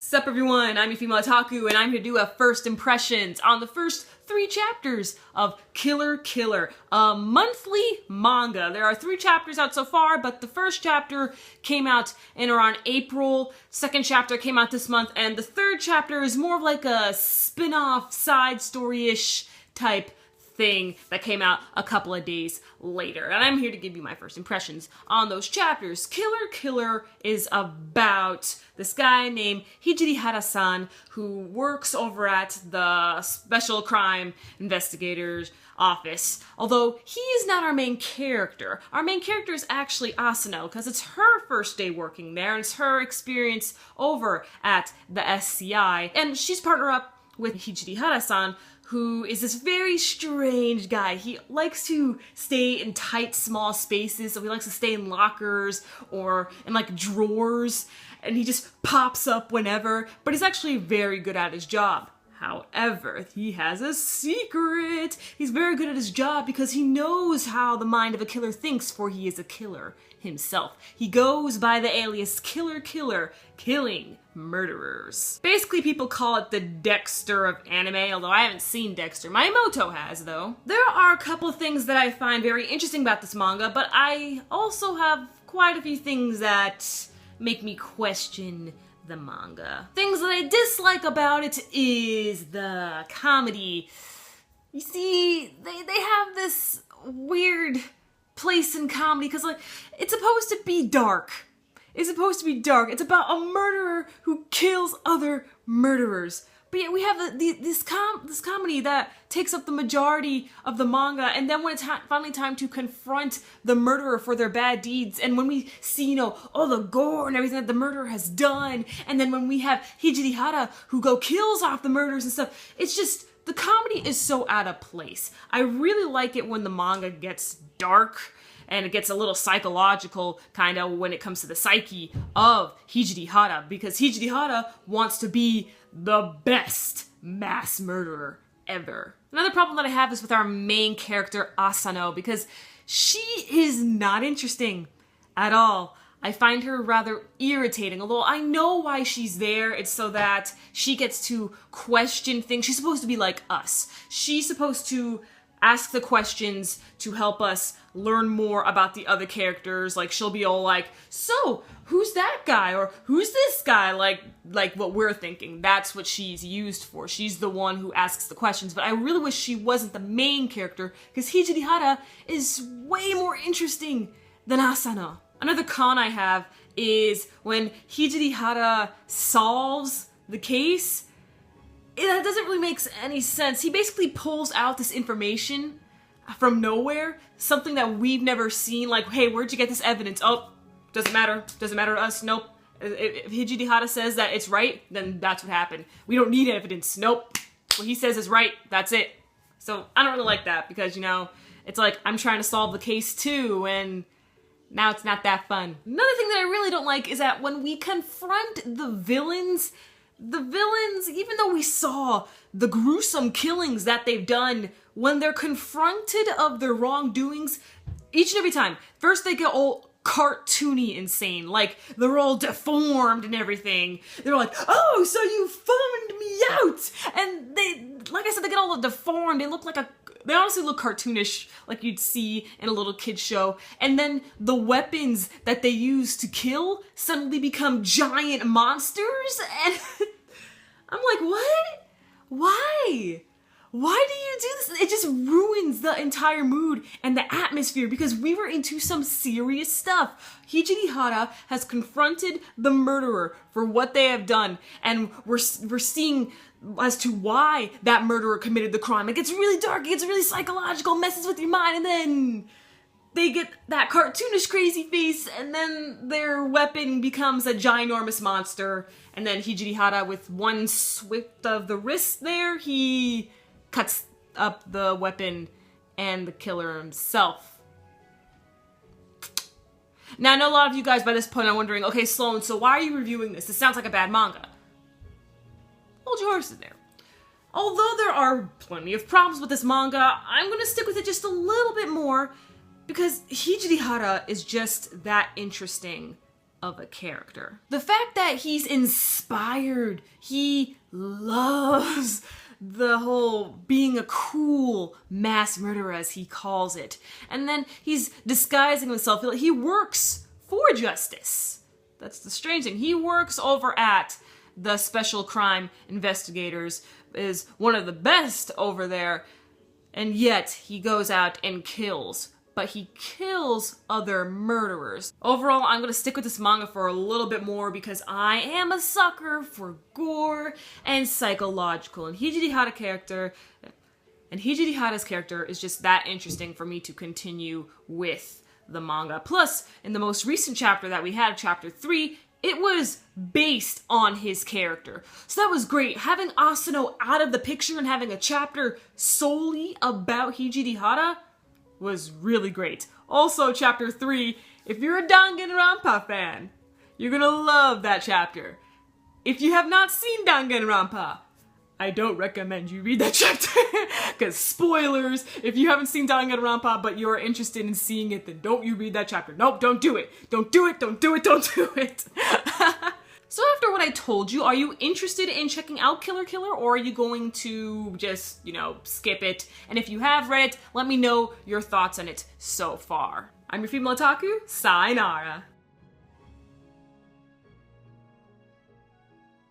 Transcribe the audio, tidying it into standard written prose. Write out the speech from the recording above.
Sup everyone, I'm your female otaku, and I'm here to do a first impressions on the first 3 chapters of Killer Killer, a monthly manga. There are 3 chapters out so far, but the first chapter came out in around April, second chapter came out this month, and the third chapter is more of like a spin-off, side story-ish type thing that came out a couple of days later. And I'm here to give you my first impressions on those chapters. Killer Killer is about this guy named Hijirihara-san who works over at the Special Crime Investigators office. Although he is not our main character. Our main character is actually Asano because it's her first day working there and it's her experience over at the SCI. And she's partnered up with Hijirihara-san, who is this very strange guy. He likes to stay in tight, small spaces, so he likes to stay in lockers or in like drawers, and he just pops up whenever, but he's actually very good at his job. However, he has a secret. He's very good at his job because he knows how the mind of a killer thinks, for he is a killer himself. He goes by the alias Killer Killer, killing murderers. Basically, people call it the Dexter of anime, although I haven't seen Dexter. My Emoto has, though. There are a couple of things that I find very interesting about this manga, but I also have quite a few things that make me question the manga. Things that I dislike about it is the comedy. You see, they have this weird place in comedy because like it's supposed to be dark. It's supposed to be dark. It's about a murderer who kills other murderers. But yet we have this comedy that takes up the majority of the manga, and then when it's finally time to confront the murderer for their bad deeds, and when we see, all the gore and everything that the murderer has done, and then when we have Hijirihara who kills off the murderers and stuff, it's just, the comedy is so out of place. I really like it when the manga gets dark, and it gets a little psychological, kind of, when it comes to the psyche of Hijirihara, because Hijirihara wants to be the best mass murderer ever. Another problem that I have is with our main character, Asano, because she is not interesting at all. I find her rather irritating, although I know why she's there. It's so that she gets to question things. She's supposed to be like us. She's supposed to ask the questions to help us learn more about the other characters. Like, she'll be all like, so, who's that guy? Or, who's this guy? Like what we're thinking. That's what she's used for. She's the one who asks the questions. But I really wish she wasn't the main character, because Hijirihara is way more interesting than Asano. Another con I have is when Hijirihara solves the case, that doesn't really make any sense. He basically pulls out this information from nowhere, something that we've never seen, like, hey, where'd you get this evidence? Oh, doesn't matter to us, nope. If Hijirihara says that it's right, then that's what happened. We don't need evidence, nope. What he says is right, that's it. So I don't really like that, because, it's like, I'm trying to solve the case too, and now it's not that fun. Another thing that I really don't like is that when we confront the villains, even though we saw the gruesome killings that they've done, when they're confronted of their wrongdoings, each and every time, first they get all cartoony insane, like they're all deformed and everything. They're like, oh, so you found me out! And they, like I said, they get all deformed. They honestly look cartoonish, like you'd see in a little kid's show. And then the weapons that they use to kill suddenly become giant monsters, and I'm like, what? Why? Why do you do this? It just ruins the entire mood and the atmosphere, because we were into some serious stuff. Hijirihara has confronted the murderer for what they have done, and we're seeing as to why that murderer committed the crime. It gets really dark, it gets really psychological, messes with your mind, and then they get that cartoonish crazy face, and then their weapon becomes a ginormous monster, and then Hijirihara, with one swift of the wrist there, he cuts up the weapon and the killer himself. Now, I know a lot of you guys by this point are wondering, okay, Sloan, so why are you reviewing this? This sounds like a bad manga. Hold your horses there. Although there are plenty of problems with this manga, I'm going to stick with it just a little bit more, because Hijirihara is just that interesting of a character. The fact that he's inspired, he loves the whole being a cool mass murderer, as he calls it. And then he's disguising himself. He works for justice. That's the strange thing. He works over at the Special Crime Investigators, is one of the best over there, and yet he goes out and kills. But he kills other murderers. Overall, I'm gonna stick with this manga for a little bit more because I am a sucker for gore and psychological. And Hijiri Hara's character is just that interesting for me to continue with the manga. Plus, in the most recent chapter that we had, chapter 3, it was based on his character. So that was great. Having Asano out of the picture and having a chapter solely about Hijiri Hara was really great. Also, chapter 3, if you're a Danganronpa fan, you're gonna love that chapter. If you have not seen Danganronpa, I don't recommend you read that chapter, because spoilers, if you haven't seen Danganronpa but you're interested in seeing it, then don't you read that chapter. Nope, don't do it. Don't do it, don't do it, don't do it. So after what I told you, are you interested in checking out Killer Killer, or are you going to just, skip it? And if you have read it, let me know your thoughts on it so far. I'm your female otaku, sayonara.